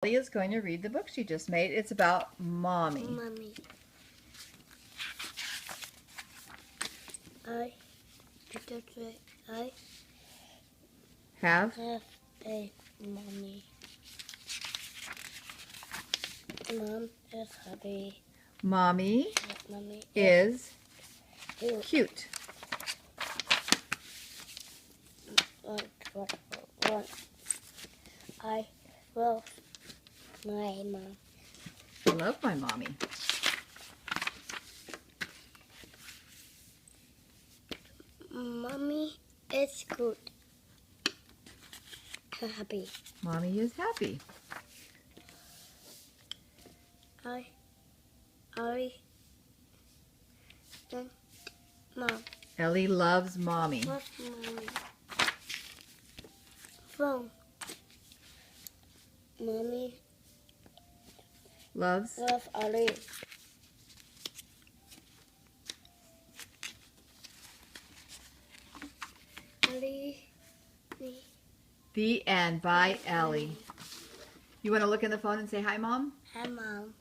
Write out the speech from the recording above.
Ellie is going to read the book she just made. It's about Mommy. Mommy. I Have have a mommy. Mom is happy. Mommy Mommy is cute. cute. What? I love my mom. I love my mommy. Mommy is good. Happy. Mommy is happy. I and mom. Ellie loves Mommy. Love mommy. Phone. Mommy Loves love Ellie. Ellie. The end by Ellie. You want to look in the phone and say hi, Mom? Hi, Mom.